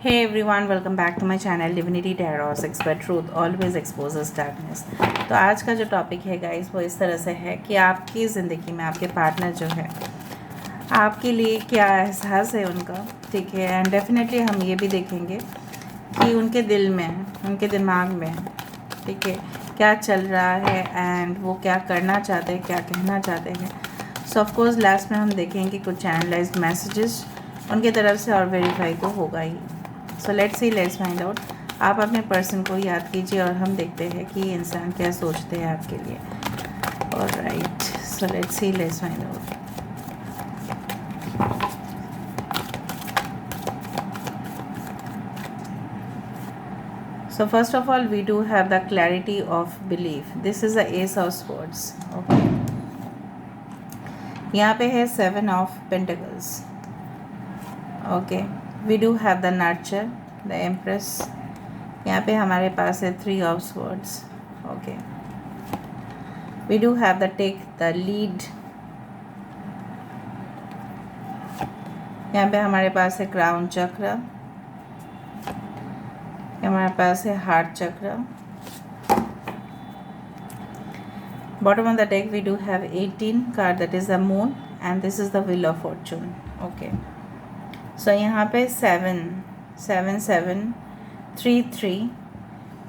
Hey everyone, welcome back to my channel Divinity Tarot Sex but Truth always exposes darkness। तो आज का जो topic है guys वो इस तरह से है कि आपकी ज़िंदगी में आपके पार्टनर जो है आपके लिए क्या एहसास है उनका, ठीक है। एंड डेफिनेटली हम ये भी देखेंगे कि उनके दिल में, उनके दिमाग में, ठीक है, क्या चल रहा है एंड वो क्या करना चाहते हैं, क्या कहना चाहते हैं। सो ऑफकोर्स लास्ट में हम देखेंगे कुछ चैनलाइज्ड मैसेजेस उनके तरफ से और वेरीफाई तो होगा ही। So let's see, let's find out. आप अपने पर्सन को याद कीजिए और हम देखते हैं कि ये इंसान क्या सोचते हैं आपके लिए। Alright, so let's see, let's find out. So first of all, we do have the clarity of belief. This is the Ace of Swords. Okay. यहाँ पे है Seven of Pentacles. Okay. We do have the Nurture, the Empress. यहाँ पे हमारे पास है Three of Swords. Okay. We do have the Take, the Lead. यहाँ पे हमारे पास है Crown चक्र, हमारे पास है heart chakra. Bottom of the deck we do have 18 card, that is the moon and this is the wheel of fortune. Okay, so यहाँ पे 7 7 7 3 3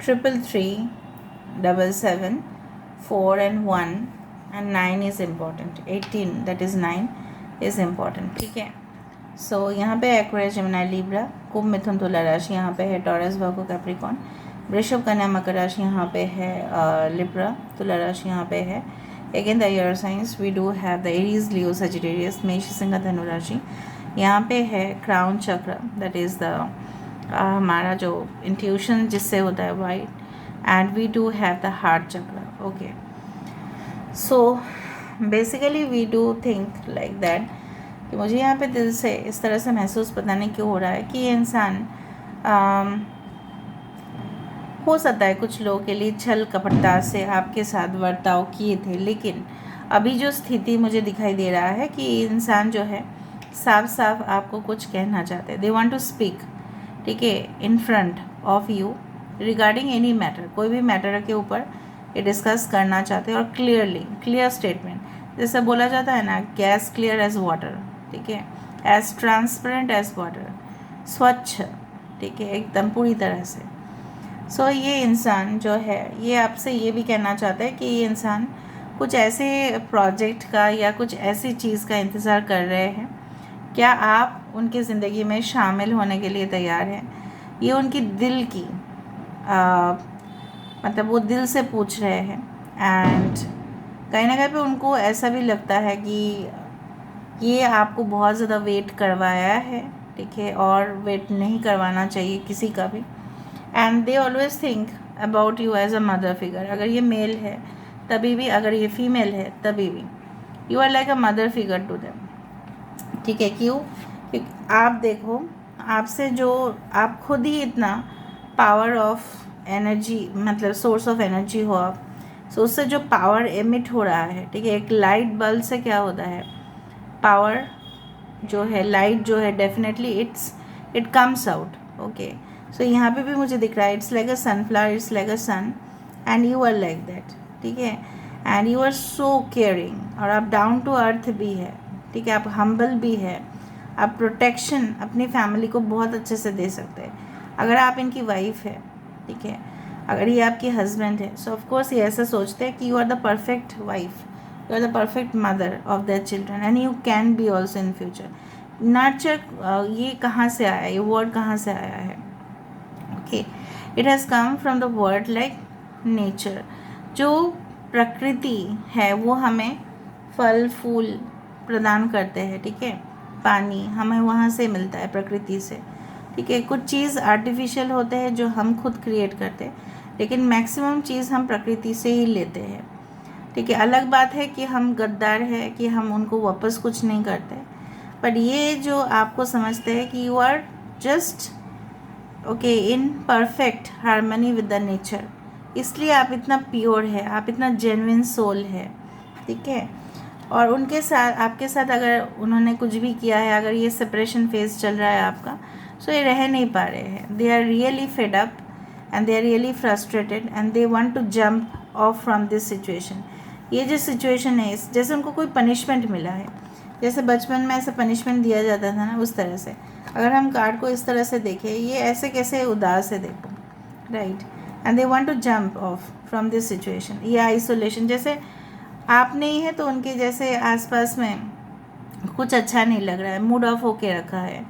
3 3 7 7 4 and 1 and 9 is important। 18 that is 9 is important, ठीक है। सो यहाँ पे Aquarius, Gemini, Libra, कुंभ, मिथुन, तुला राशि यहाँ पे है, टॉरस, वर्गो, कैप्रिकॉर्न, वृषभ, कन्या, मकर राशि यहाँ पे है, लिब्रा, तुला राशि यहाँ पे है। Again the air signs we do have the Aries, Leo, Sagittarius, मेष, सिंह, धनु राशि यहाँ पे है। क्राउन चक्र, दैट इज़ द हमारा जो इंट्यूशन जिससे होता है white, and we do have the heart chakra. Okay, so basically we do think like that कि मुझे यहाँ पे दिल से इस तरह से महसूस पता नहीं क्यों हो रहा है कि ये इंसान हो सकता है कुछ लोगों के लिए छल कपटता से आपके साथ बर्ताव किए थे, लेकिन अभी जो स्थिति मुझे दिखाई दे रहा है कि इंसान जो है साफ साफ आपको कुछ कहना चाहते हैं। दे वांट टू स्पीक, ठीक है, in front of you regarding any matter, कोई भी मैटर के ऊपर ये डिस्कस करना चाहते हैं और क्लियरली, क्लियर स्टेटमेंट, जैसे बोला जाता है ना, गैस क्लियर एज वाटर, ठीक है, एज ट्रांसपेरेंट एज वाटर, स्वच्छ, ठीक है, एकदम पूरी तरह से। सो ये इंसान जो है ये आपसे ये भी कहना चाहता है कि ये इंसान कुछ ऐसे प्रोजेक्ट का या कुछ ऐसी चीज़ का इंतज़ार कर रहे हैं। क्या आप उनकी ज़िंदगी में शामिल होने के लिए तैयार हैं? ये उनकी दिल की मतलब वो दिल से पूछ रहे हैं। एंड कहीं ना कहीं पे उनको ऐसा भी लगता है कि ये आपको बहुत ज़्यादा वेट करवाया है, ठीक है, और वेट नहीं करवाना चाहिए किसी का भी। And they always think about you as a mother figure. अगर ये मेल है तभी भी, अगर ये फीमेल है तभी भी, you are like a mother figure to them, ठीक है। क्यों? क्योंकि आप देखो, आपसे जो आप खुद ही इतना पावर ऑफ एनर्जी, मतलब सोर्स ऑफ एनर्जी हो आप, सो उससे जो पावर एमिट हो रहा है, ठीक है, एक लाइट बल्ब से क्या होता है, पावर जो है, लाइट जो है, definitely it comes out. Okay, so यहाँ पे भी मुझे दिख रहा है, it's like a sunflower, it's like a sun and you are like that, ठीक है, and you are so caring, और आप डाउन टू अर्थ भी है, ठीक है, आप हम्बल भी है, आप प्रोटेक्शन अपनी फैमिली को बहुत अच्छे से दे सकते हैं। अगर आप इनकी वाइफ है, ठीक है, अगर ये आपके हस्बैंड है, सो ऑफकोर्स ये ऐसा सोचते हैं कि you are the perfect wife, you are the perfect mother of their children and you can be also in future। nurture, ये कहाँ से आया, ये word कहाँ से आया है? okay, it has come from the word like nature। जो प्रकृति है वो हमें फल फूल प्रदान करते हैं, ठीक है, पानी हमें वहाँ से मिलता है, प्रकृति से, ठीक है। कुछ चीज़ आर्टिफिशियल होते हैं जो हम खुद क्रिएट करते हैं, लेकिन मैक्सिमम चीज़ हम प्रकृति से ही लेते हैं, ठीक है। अलग बात है कि हम गद्दार है कि हम उनको वापस कुछ नहीं करते, बट ये जो आपको समझते हैं कि you are just okay in perfect harmony with the nature, इसलिए आप इतना प्योर है, आप इतना जेन्युइन सोल है, ठीक है। और उनके साथ, आपके साथ अगर उन्होंने कुछ भी किया है, अगर ये सेपरेशन फेज चल रहा है आपका, सो ये रह नहीं पा रहे हैं. They are really fed up and they are really frustrated and they want to jump off from this situation. ये जो सिचुएशन है, जैसे उनको कोई पनिशमेंट मिला है, जैसे बचपन में ऐसे पनिशमेंट दिया जाता था ना, उस तरह से. अगर हम कार्ड को इस तरह से देखें, ये ऐसे कैसे उदास है देखो, right. And they want to jump off from this situation. ये आइसोलेशन, जैसे आप नहीं है तो उनके जैसे आसपास में कुछ अच्छा नहीं लग रहा है, मूड ऑफ होके रखा है,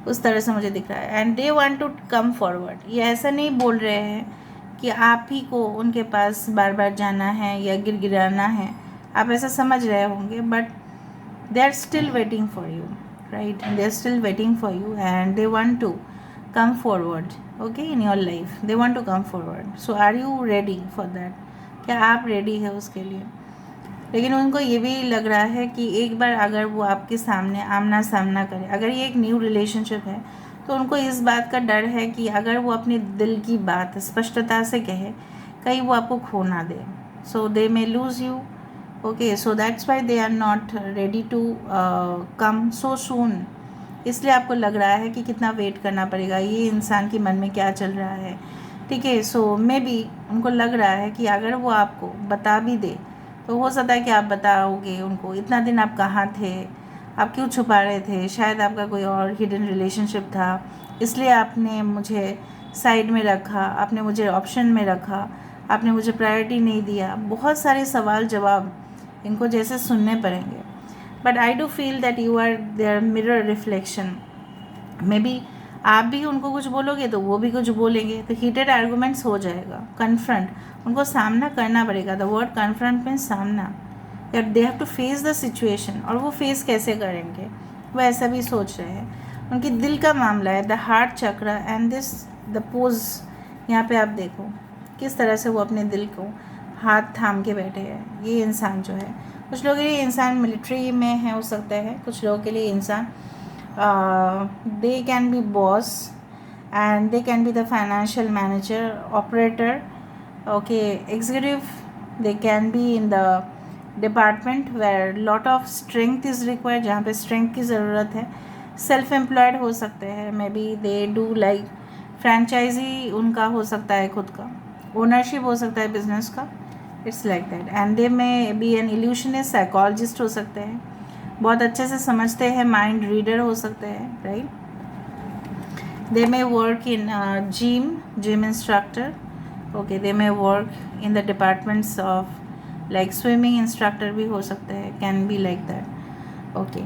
उस तरह से मुझे दिख रहा है. And they want to come forward. ये ऐसा नहीं बोल रहे हैं कि आप ही को उनके पास बार बार जाना है या गिड़गिड़ाना है, आप ऐसा समझ रहे होंगे, but they are still waiting for you, right? They are still waiting for you and they want to come forward, okay, in your life. They want to come forward. So are you ready for that? क्या आप ready है उसके लिए? लेकिन उनको ये भी लग रहा है कि एक बार अगर वो आपके सामने आमना सामना करे, अगर ये एक न्यू रिलेशनशिप है, तो उनको इस बात का डर है कि अगर वो अपने दिल की बात स्पष्टता से कहे, कहीं वो आपको खो ना दे. So they may lose you. Okay, so that's why they are not ready to come so soon. इसलिए आपको लग रहा है कि कितना वेट करना पड़ेगा, ये इंसान के मन में क्या चल रहा है. ठीक है, सो मे बी उनको लग रहा है कि अगर वो आपको बता भी दे, तो हो सकता है कि आप बताओगे उनको इतना दिन आप कहाँ थे, आप क्यों छुपा रहे थे, शायद आपका कोई और हिडन रिलेशनशिप था, इसलिए आपने मुझे साइड में रखा, आपने मुझे ऑप्शन में रखा, आपने मुझे प्रायोरिटी नहीं दिया. बहुत सारे सवाल जवाब इनको जैसे सुनने पड़ेंगे. But I do feel that you are their mirror reflection. Maybe आप भी उनको कुछ बोलोगे तो वो भी कुछ बोलेंगे, तो हीटेड आर्गूमेंट्स हो जाएगा. कन्फ्रंट, उनको सामना करना पड़ेगा. द वर्ड कन्फ्रंट मीन्स सामना. That they have to face the situation. और वो फेस कैसे करेंगे, वो ऐसा भी सोच रहे हैं. उनकी दिल का मामला है, द हार्ट चक्र एंड दिस द पोज. यहाँ पे आप देखो किस तरह से वो अपने दिल को हाथ थाम के बैठे हैं. ये इंसान जो है, कुछ लोगों के लिए इंसान मिलिट्री में है हो सकता है, कुछ लोगों के लिए इंसान they can be boss and they can be the financial manager, operator, okay, executive. They can be in the department where lot of strength is required, जहाँ पे स्ट्रेंथ की ज़रूरत है. सेल्फ एम्प्लॉयड हो सकते हैं, maybe they do like franchisee उनका हो सकता है, खुद का ओनरशिप हो सकता है बिजनेस का. It's like that. And they में बी एन इल्यूशनिस्ट, साइकोलॉजिस्ट हो सकते हैं, बहुत अच्छे से समझते हैं, माइंड रीडर हो सकते हैं, right. They may work in gym instructor. Okay, they may work in the departments of like swimming instructor भी हो सकते हैं, can be like that. Okay,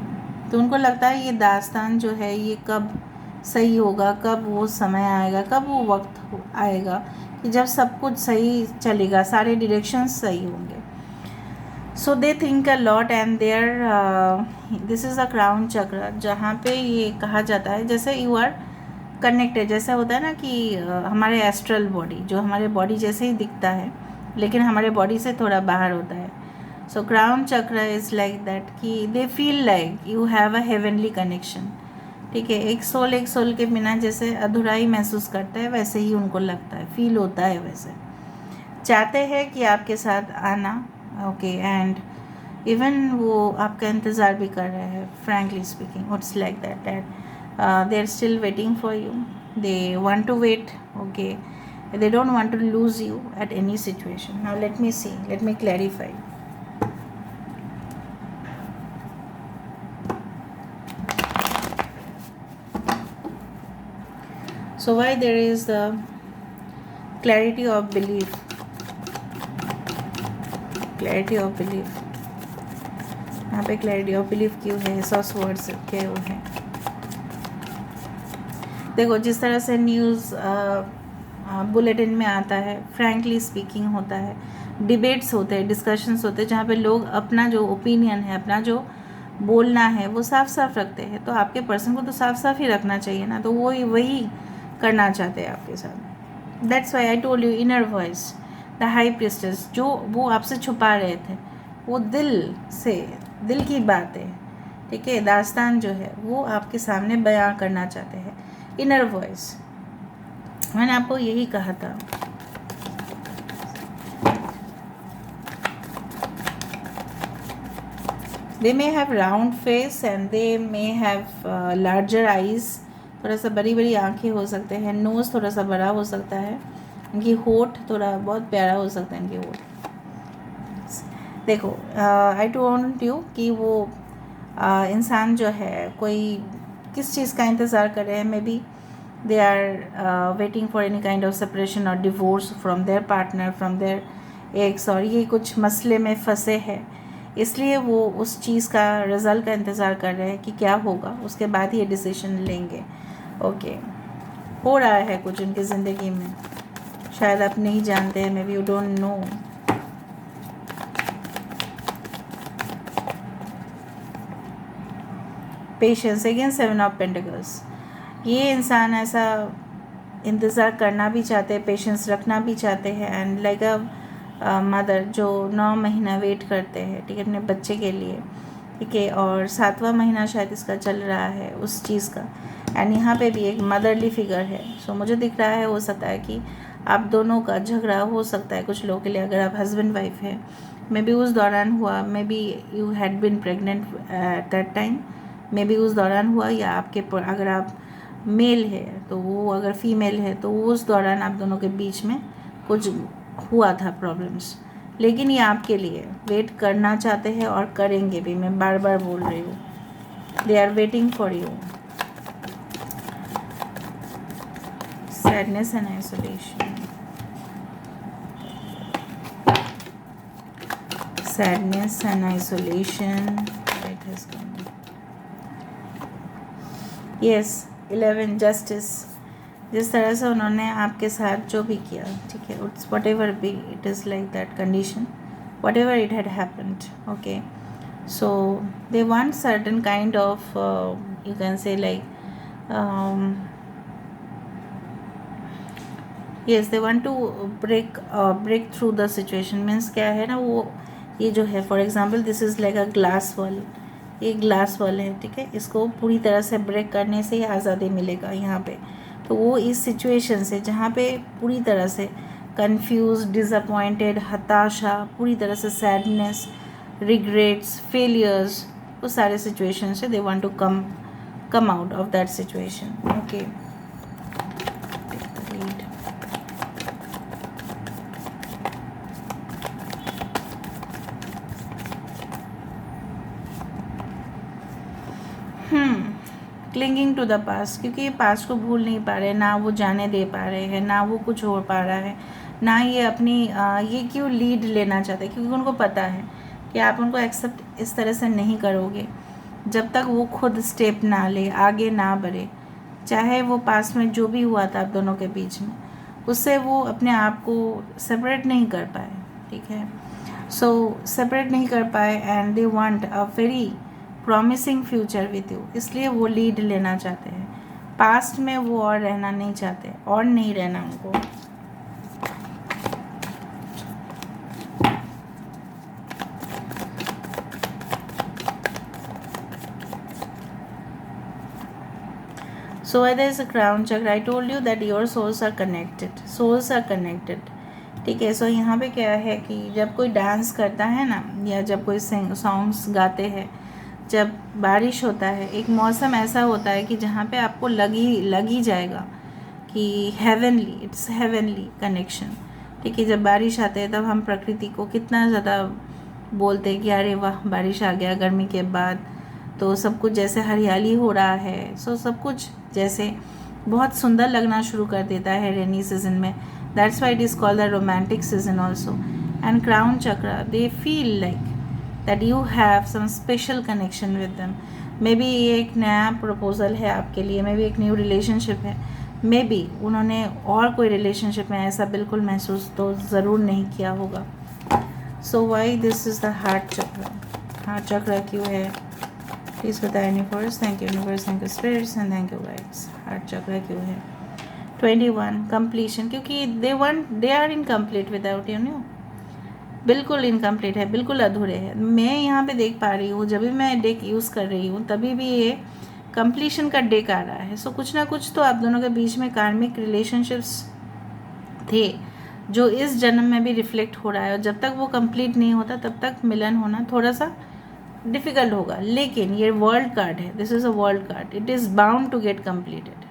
तो उनको लगता है ये दास्तान जो है ये कब सही होगा, कब वो समय आएगा, कब वो वक्त आएगा कि जब सब कुछ सही चलेगा, सारे डायरेक्शंस सही होंगे. So they think a lot and there this is a crown chakra, जहाँ पे ये कहा जाता है जैसे यू आर कनेक्टेड. जैसा होता है ना कि हमारे एस्ट्रल बॉडी, जो हमारे बॉडी जैसे ही दिखता है लेकिन हमारे बॉडी से थोड़ा बाहर होता है. सो क्राउन चक्र इज़ लाइक दैट कि दे feel like you have a heavenly connection. ठीक है, एक सोल के बिना जैसे अधूराई महसूस करता है, वैसे ही उनको लगता है, फील होता है वैसे. चाहते हैं कि आपके साथ आना, ओके, एंड इवन वो आपका इंतज़ार भी कर रहे हैं. Frankly speaking, it's like that they are still waiting for you. They want to wait, okay, they don't want to lose you at any situation. Now let me see, let me clarify. So why there is the clarity of belief? Clarity of belief. यहाँ पे clarity of belief क्यों है? 100 words के वो हैं. देखो, जिस तरह से न्यूज़ बुलेटिन में आता है, फ्रैंकली स्पीकिंग होता है, डिबेट्स होते हैं, डिस्कशंस होते हैं, जहाँ पे लोग अपना जो ओपिनियन है, अपना जो बोलना है, वो साफ साफ रखते हैं. तो आपके पर्सन को तो साफ साफ ही रखना चाहिए ना, तो वो वही करना चाहते हैं आपके साथ. That's why I told you inner voice, the high priestess, जो वो आपसे छुपा रहे थे, वो दिल से, दिल की बातें, ठीक है, दास्तान जो है वो आपके सामने बयां करना चाहते हैं. इनर वॉइस, मैंने आपको यही कहा था. They may have round face and they may have larger eyes, थोड़ा सा बड़ी बड़ी आँखें हो सकते हैं, नोज़ थोड़ा सा बड़ा हो सकता है, इनकी होठ थोड़ा बहुत प्यारा हो सकता है, इनकी होठ। देखो आई टोल्ड यू कि वो इंसान जो है कोई किस चीज़ का इंतज़ार कर रहे हैं। Maybe they are waiting for any kind of separation और divorce from their partner, from their ex, और ये कुछ मसले में फंसे हैं, इसलिए वो उस चीज़ का रिज़ल्ट का इंतज़ार कर रहे हैं कि क्या होगा, उसके बाद ये डिसीजन लेंगे। ओके, हो रहा है कुछ उनकी ज़िंदगी में, शायद आप नहीं जानते हैं, may be you don't know. Patience again, 7 of pentacles. ये इंसान ऐसा इंतज़ार करना भी चाहते हैं, पेशेंस रखना भी चाहते हैं, एंड लाइक अ मदर जो 9 महीना वेट करते हैं, ठीक है, अपने बच्चे के लिए, ठीक है, और 7वां महीना शायद इसका चल रहा है उस चीज़ का। एंड यहाँ पे भी एक मदरली फिगर है। सो मुझे दिख रहा है, हो सकता है कि आप दोनों का झगड़ा हो सकता है कुछ लोगों के लिए, अगर आप हस्बैंड वाइफ है, मे बी उस दौरान हुआ, may be you had been pregnant at that time, may be उस दौरान हुआ, या आपके अगर आप मेल है तो वो, अगर फीमेल है तो वो उस दौरान आप दोनों के बीच में कुछ हुआ था प्रॉब्लम्स। लेकिन ये आपके लिए वेट करना चाहते हैं और करेंगे भी, मैं बार बार बोल रही हूँ, they are waiting for you. Sadness and isolation, sadness and isolation, it has come. Yes, 11 justice। जिस तरह से उन्होंने आपके साथ जो भी किया, ठीक है, it's what ever be, it is like that condition, what ever it had happened, okay, so they want certain kind of, you can से like, yes, they want to break through the situation, means क्या है ना, वो ये जो है, for example this is like a glass wall, ये glass wall है, ठीक है, इसको पूरी तरह से ब्रेक करने से ही आज़ादी मिलेगा यहाँ पे। तो वो इस सिचुएशन से जहाँ पे पूरी तरह से कंफ्यूज, डिसअपॉइंटेड, हताशा, पूरी तरह से सैडनेस, रिग्रेट्स, फेलियर्स, वो सारे सिचुएशन से they want to come out of that situation. Okay, clinging to the past, क्योंकि ये पास्ट को भूल नहीं पा रहे, ना वो जाने दे पा रहे हैं, ना वो कुछ हो पा रहा है, ना ये अपनी ये क्यों लीड लेना चाहते हैं, क्योंकि उनको पता है कि आप उनको एक्सेप्ट इस तरह से नहीं करोगे जब तक वो खुद स्टेप ना ले, आगे ना बढ़े। चाहे वो पास्ट में जो भी हुआ था आप दोनों के बीच में, उससे वो अपने आप को सेपरेट नहीं कर पाए, ठीक है, सो सेपरेट नहीं कर पाए, and they want a very promising future with you, इसलिए वो लीड लेना चाहते हैं। पास्ट में वो और रहना नहीं चाहते, और नहीं रहना उनको। So where there is a crown chakra, I told you that your souls are connected, souls are connected, ठीक है। सो यहाँ पे क्या है कि जब कोई डांस करता है ना, या जब कोई सॉन्ग्स गाते हैं, जब बारिश होता है, एक मौसम ऐसा होता है कि जहाँ पे आपको लग ही जाएगा कि हेवनली, इट्स हेवनली कनेक्शन, ठीक है। जब बारिश आते हैं तब हम प्रकृति को कितना ज़्यादा बोलते हैं कि अरे वाह बारिश आ गया, गर्मी के बाद तो सब कुछ जैसे हरियाली हो रहा है, सो सब कुछ जैसे बहुत सुंदर लगना शुरू कर देता है रेनी सीजन में। That's why it is called the romantic season also. And crown chakra, they feel like that you have some special connection with them. Maybe ये एक नया प्रपोजल है आपके लिए, मे बी एक न्यू रिलेशनशिप है, may be उन्होंने और कोई रिलेशनशिप में ऐसा बिल्कुल महसूस तो ज़रूर नहीं किया होगा। So why this is the heart chakra, heart chakra क्यों है, प्लीज़ बताएं universe. Thank you universe, thank you spirits and thank you guides. Heart chakra क्यों है? 21 कंप्लीशन, क्योंकि they are incomplete without you know, बिल्कुल इनकम्प्लीट है, बिल्कुल अधूरे हैं। मैं यहाँ पे देख पा रही हूँ, जब भी मैं डेक यूज़ कर रही हूँ तभी भी ये कंप्लीशन का डेक आ रहा है। सो कुछ ना कुछ तो आप दोनों के बीच में कार्मिक रिलेशनशिप्स थे जो इस जन्म में भी रिफ्लेक्ट हो रहा है, और जब तक वो कंप्लीट नहीं होता तब तक मिलन होना थोड़ा सा डिफ़िकल्ट होगा। लेकिन ये वर्ल्ड कार्ड है, this is a world card, it is bound to get completed,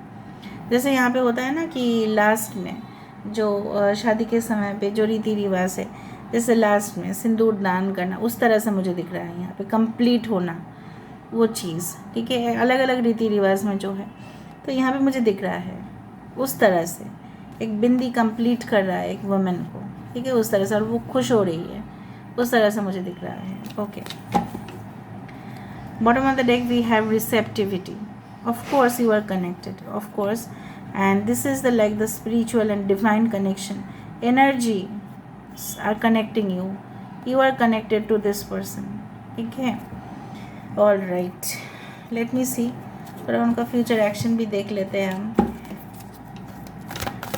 जैसे यहाँ पे होता है ना कि लास्ट में जो शादी के समय पे जो रीति रिवाज है, जैसे लास्ट में सिंदूर दान करना, उस तरह से मुझे दिख रहा है यहाँ पे कंप्लीट होना वो चीज़, ठीक है। अलग अलग रीति रिवाज में जो है, तो यहाँ पे मुझे दिख रहा है उस तरह से एक बिंदी कंप्लीट कर रहा है एक वुमेन को, ठीक है, उस तरह से, और वो खुश हो रही है, उस तरह से मुझे दिख रहा है। Okay, bottom of the deck we have receptivity. Of course you are connected, of course, and this is the like the spiritual and divine connection. Energies are connecting you. You are connected to this person. Okay, all right, let me see. थोड़ा उनका future action भी देख लेते हैं हम.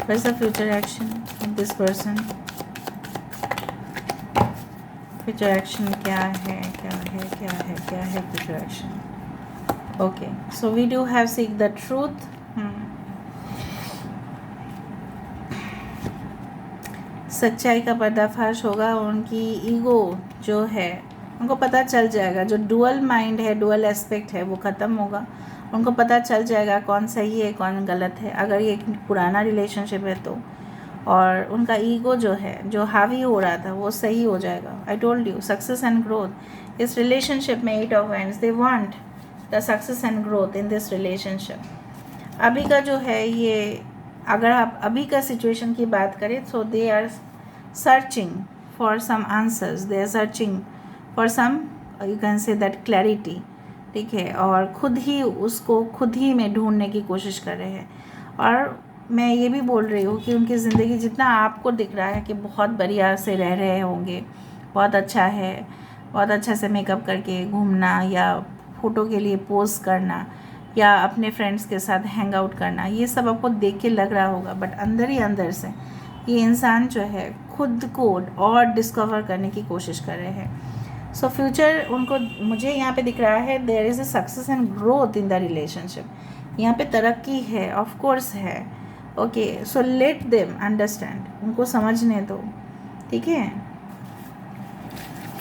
What is the future action of this person? Future action क्या है, क्या है, क्या है, क्या है future action? Okay, so we do have seek the truth. सच्चाई का पर्दाफाश होगा. उनकी ईगो जो है उनको पता चल जाएगा, जो डुअल माइंड है, डुअल एस्पेक्ट है, वो ख़त्म होगा. उनको पता चल जाएगा कौन सही है कौन गलत है, अगर ये पुराना रिलेशनशिप है तो. और उनका ईगो जो है, जो हावी हो रहा था, वो सही हो जाएगा. I told you, success and growth इस रिलेशनशिप में. 8 of wands, they want the success and growth in this relationship. अभी का जो है ये, अगर आप अभी का सिचुएशन की बात करें, so they are searching for some answers, they are searching for some, you can say that clarity, ठीक है, और खुद ही उसको खुद ही में ढूंढने की कोशिश कर रहे हैं. और मैं ये भी बोल रही हूँ कि उनकी ज़िंदगी जितना आपको दिख रहा है कि बहुत बढ़िया से रह रहे होंगे, बहुत अच्छा है, बहुत अच्छा से मेकअप करके घूमना या फ़ोटो के लिए पोस्ट करना या अपने फ्रेंड्स के साथ हैंग आउट करना, ये सब आपको देख के लग रहा होगा, बट अंदर ही अंदर से ये इंसान जो है खुद को और डिस्कवर करने की कोशिश कर रहे हैं. सो फ्यूचर उनको मुझे यहाँ पे दिख रहा है, there is a success and growth in the relationship. यहाँ पे तरक्की है, ऑफ कोर्स है. Okay, so let them understand, उनको समझने दो, ठीक है.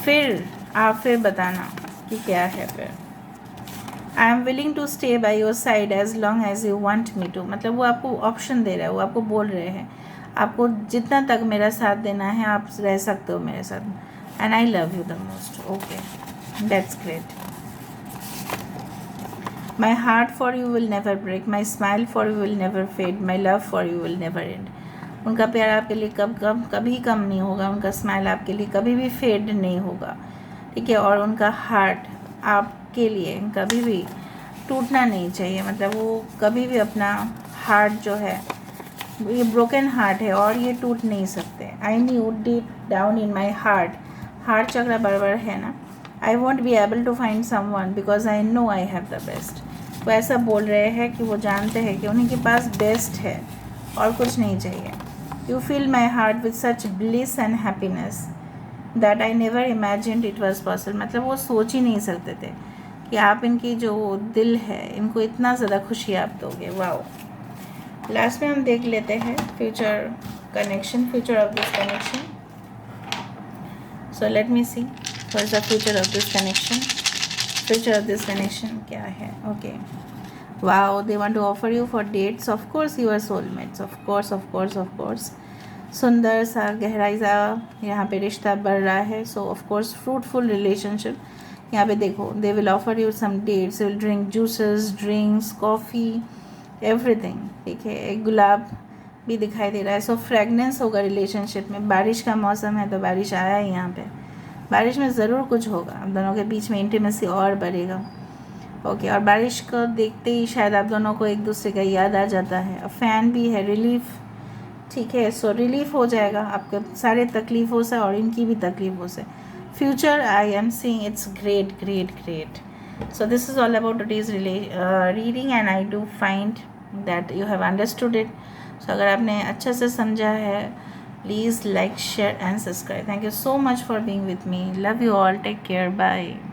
फिर आप फिर बताना कि क्या है. फिर I am willing to stay by your side as long as you want me to. मतलब वो आपको ऑप्शन दे रहा है, वो आपको बोल रहे हैं आपको जितना तक मेरा साथ देना है आप रह सकते हो मेरे साथ. And I love you the most. Okay, that's great. My heart for you will never break. My smile for you will never fade. My love for you will never end. उनका प्यार आपके लिए कभी कम नहीं होगा. उनका स्माइल आपके लिए कभी भी फेड नहीं होगा, ठीक है. और उनका हार्ट आपके लिए कभी भी टूटना नहीं चाहिए. मतलब वो कभी भी अपना हार्ट जो है, ये ब्रोकन हार्ट है और ये टूट नहीं सकते. I knew deep down in my heart चक्र बराबर है ना. I won't be able to find someone because I know I have the best. वो ऐसा बोल रहे हैं कि वो जानते हैं कि उन्हीं के पास बेस्ट है और कुछ नहीं चाहिए. You fill my heart with such bliss and happiness that I never imagined it was possible. मतलब वो सोच ही नहीं सकते थे कि आप इनकी जो दिल है इनको इतना ज़्यादा खुशी आप दोगे. वाओ. लास्ट में हम देख लेते हैं future connection, future of this connection. So let me see what is the future of this connection. Future of this connection क्या है. okay, wow, they want to offer you for dates. of course you are soulmates. of course सुंदर सा गहराई सा यहाँ पे रिश्ता बढ़ रहा है. so of course fruitful relationship. यहाँ पे देखो, they will offer you some dates. you will drink juices, drinks, coffee, everything, ठीक है. एक गुलाब भी दिखाई दे रहा है. so फ्रेगनेंस होगा रिलेशनशिप में. बारिश का मौसम है तो बारिश आया है यहाँ पे. बारिश में ज़रूर कुछ होगा, आप दोनों के बीच में इंटीमेसी और बढ़ेगा. ओके, और बारिश को देखते ही शायद आप दोनों को एक दूसरे का याद आ जाता है. फ़ैन भी है, रिलीफ, ठीक है. सो रिलीफ हो जाएगा आपके सारे तकलीफ़ों से और इनकी भी तकलीफ़ों से. Future I am seeing it's great great great. So this is all about today's reading and I do find that you have understood it. So अगर आपने अच्छे से समझा है, please like, share and subscribe. Thank you so much for being with me. Love you all. Take care. Bye.